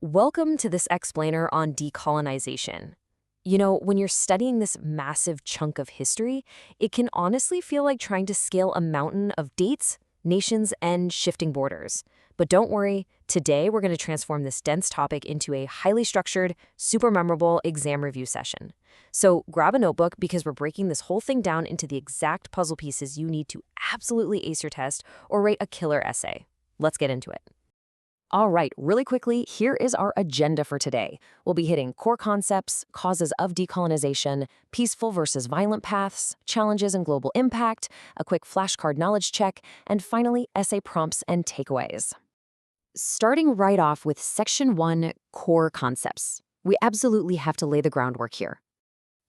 Welcome to this explainer on decolonization. You know, when you're studying this massive chunk of history, it can honestly feel like trying to scale a mountain of dates, nations, and shifting borders. But don't worry, today we're going to transform this dense topic into a highly structured, super memorable exam review session. So grab a notebook because we're breaking this whole thing down into the exact puzzle pieces you need to absolutely ace your test or write a killer essay. Let's get into it. All right, really quickly, here is our agenda for today. We'll be hitting core concepts, causes of decolonization, peaceful versus violent paths, challenges and global impact, a quick flashcard knowledge check, and finally, essay prompts and takeaways. Starting right off with Section 1, core concepts. We absolutely have to lay the groundwork here.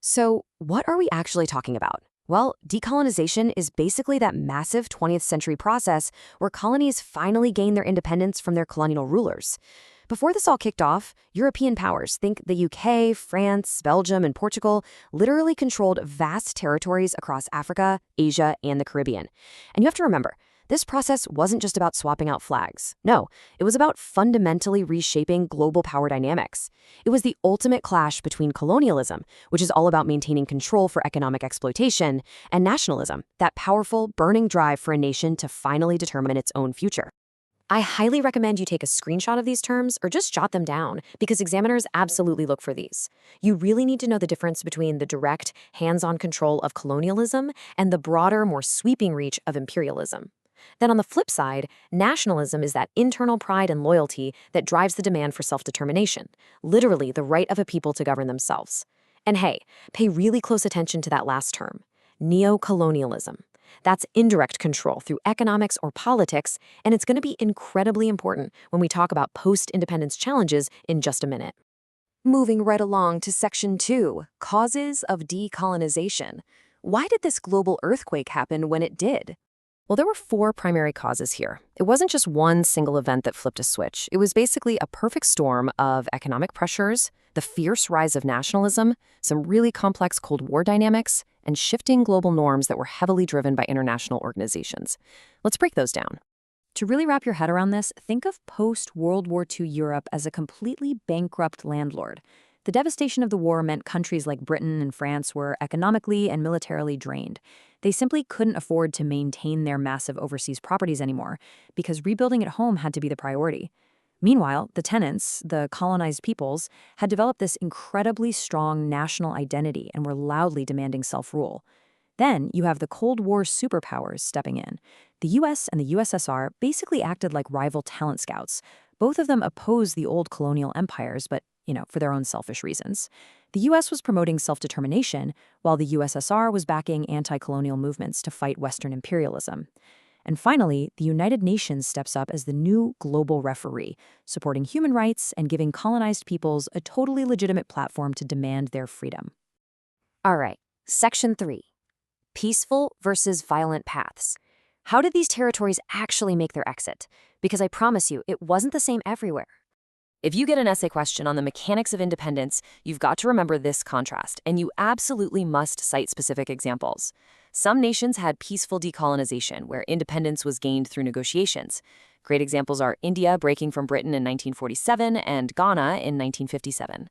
So, what are we actually talking about? Well, decolonization is basically that massive 20th century process where colonies finally gain their independence from their colonial rulers. Before this all kicked off, European powers, think the UK, France, Belgium, and Portugal, literally controlled vast territories across Africa, Asia, and the Caribbean. And you have to remember, this process wasn't just about swapping out flags. No, it was about fundamentally reshaping global power dynamics. It was the ultimate clash between colonialism, which is all about maintaining control for economic exploitation, and nationalism, that powerful, burning drive for a nation to finally determine its own future. I highly recommend you take a screenshot of these terms or just jot them down because examiners absolutely look for these. You really need to know the difference between the direct, hands-on control of colonialism and the broader, more sweeping reach of imperialism. Then on the flip side, nationalism is that internal pride and loyalty that drives the demand for self-determination, literally the right of a people to govern themselves. And hey, pay really close attention to that last term, neo-colonialism. That's indirect control through economics or politics, and it's going to be incredibly important when we talk about post-independence challenges in just a minute. Moving right along to Section 2, causes of decolonization. Why did this global earthquake happen when it did? Well, there were four primary causes here. It wasn't just one single event that flipped a switch. It was basically a perfect storm of economic pressures, the fierce rise of nationalism, some really complex Cold War dynamics, and shifting global norms that were heavily driven by international organizations. Let's break those down. To really wrap your head around this, think of post-World War II Europe as a completely bankrupt landlord. The devastation of the war meant countries like Britain and France were economically and militarily drained. They simply couldn't afford to maintain their massive overseas properties anymore because rebuilding at home had to be the priority. Meanwhile, the tenants, the colonized peoples, had developed this incredibly strong national identity and were loudly demanding self-rule. Then you have the Cold War superpowers stepping in. The US and the USSR basically acted like rival talent scouts. Both of them opposed the old colonial empires, but for their own selfish reasons. The US was promoting self-determination, while the USSR was backing anti-colonial movements to fight Western imperialism. And finally, the United Nations steps up as the new global referee, supporting human rights and giving colonized peoples a totally legitimate platform to demand their freedom. All right, Section 3. Peaceful versus violent paths. How did these territories actually make their exit? Because I promise you, it wasn't the same everywhere. If you get an essay question on the mechanics of independence, you've got to remember this contrast, and you absolutely must cite specific examples. Some nations had peaceful decolonization, where independence was gained through negotiations. Great examples are India breaking from Britain in 1947 and Ghana in 1957.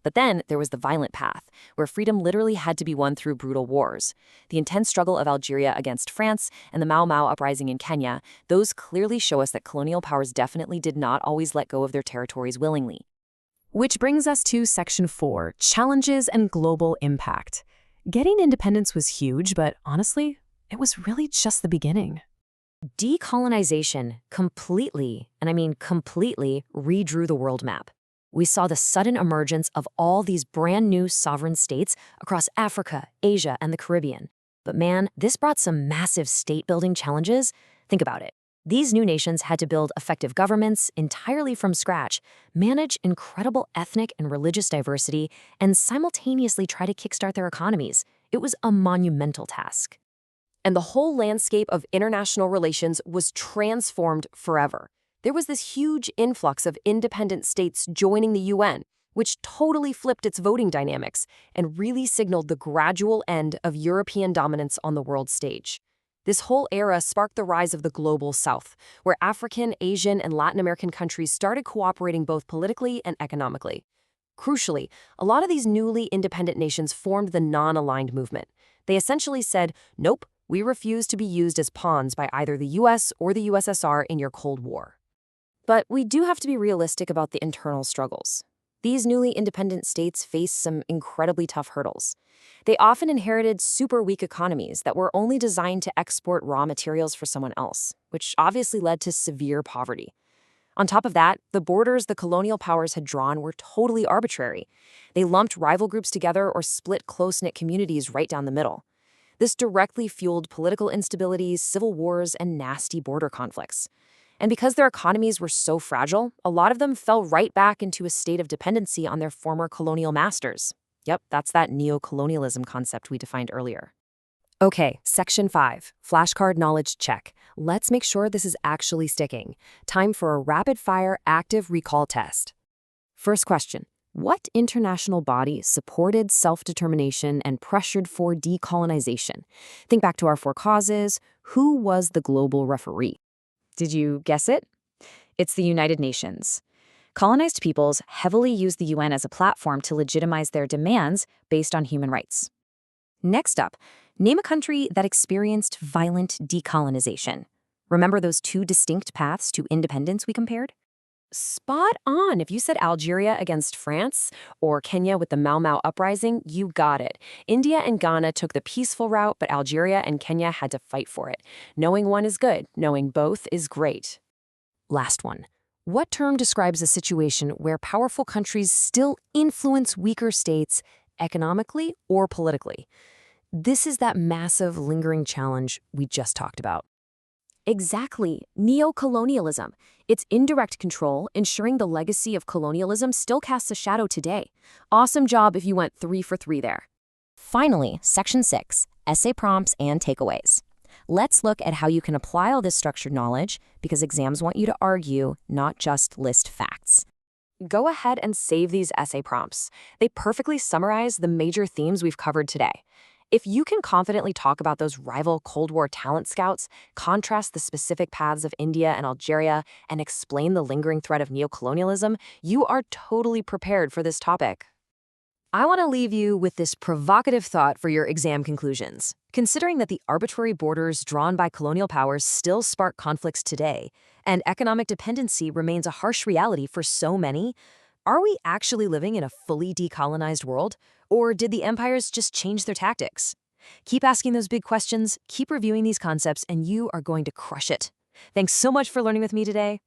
But then there was the violent path, where freedom literally had to be won through brutal wars. The intense struggle of Algeria against France and the Mau Mau uprising in Kenya, those clearly show us that colonial powers definitely did not always let go of their territories willingly. Which brings us to Section 4, challenges and global impact. Getting independence was huge, but honestly, it was really just the beginning. Decolonization completely, and I mean completely, redrew the world map. We saw the sudden emergence of all these brand new sovereign states across Africa, Asia, and the Caribbean. But man, this brought some massive state-building challenges. Think about it. These new nations had to build effective governments entirely from scratch, manage incredible ethnic and religious diversity, and simultaneously try to kickstart their economies. It was a monumental task. And the whole landscape of international relations was transformed forever. There was this huge influx of independent states joining the UN, which totally flipped its voting dynamics and really signaled the gradual end of European dominance on the world stage. This whole era sparked the rise of the global South, where African, Asian, and Latin American countries started cooperating both politically and economically. Crucially, a lot of these newly independent nations formed the non-aligned movement. They essentially said, nope, we refuse to be used as pawns by either the US or the USSR in your Cold War. But we do have to be realistic about the internal struggles. These newly independent states faced some incredibly tough hurdles. They often inherited super weak economies that were only designed to export raw materials for someone else, which obviously led to severe poverty. On top of that, the borders the colonial powers had drawn were totally arbitrary. They lumped rival groups together or split close-knit communities right down the middle. This directly fueled political instabilities, civil wars, and nasty border conflicts. And because their economies were so fragile, a lot of them fell right back into a state of dependency on their former colonial masters. Yep, that's that neo-colonialism concept we defined earlier. Okay, Section 5, flashcard knowledge check. Let's make sure this is actually sticking. Time for a rapid-fire active recall test. First question, what international body supported self-determination and pressured for decolonization? Think back to our four causes. Who was the global referee? Did you guess it? It's the United Nations. Colonized peoples heavily used the UN as a platform to legitimize their demands based on human rights. Next up, name a country that experienced violent decolonization. Remember those two distinct paths to independence we compared? Spot on. If you said Algeria against France or Kenya with the Mau Mau uprising, you got it. India and Ghana took the peaceful route, but Algeria and Kenya had to fight for it. Knowing one is good. Knowing both is great. Last one. What term describes a situation where powerful countries still influence weaker states economically or politically? This is that massive, lingering challenge we just talked about. Exactly. Neo-colonialism. It's indirect control, ensuring the legacy of colonialism still casts a shadow today. Awesome job if you went 3 for 3 there. Finally, Section 6, essay prompts and takeaways. Let's look at how you can apply all this structured knowledge, because exams want you to argue, not just list facts. Go ahead and save these essay prompts. They perfectly summarize the major themes we've covered today. If you can confidently talk about those rival Cold War talent scouts, contrast the specific paths of India and Algeria, and explain the lingering threat of neocolonialism, you are totally prepared for this topic. I want to leave you with this provocative thought for your exam conclusions. Considering that the arbitrary borders drawn by colonial powers still spark conflicts today, and economic dependency remains a harsh reality for so many, are we actually living in a fully decolonized world? Or did the empires just change their tactics? Keep asking those big questions, keep reviewing these concepts, and you are going to crush it. Thanks so much for learning with me today.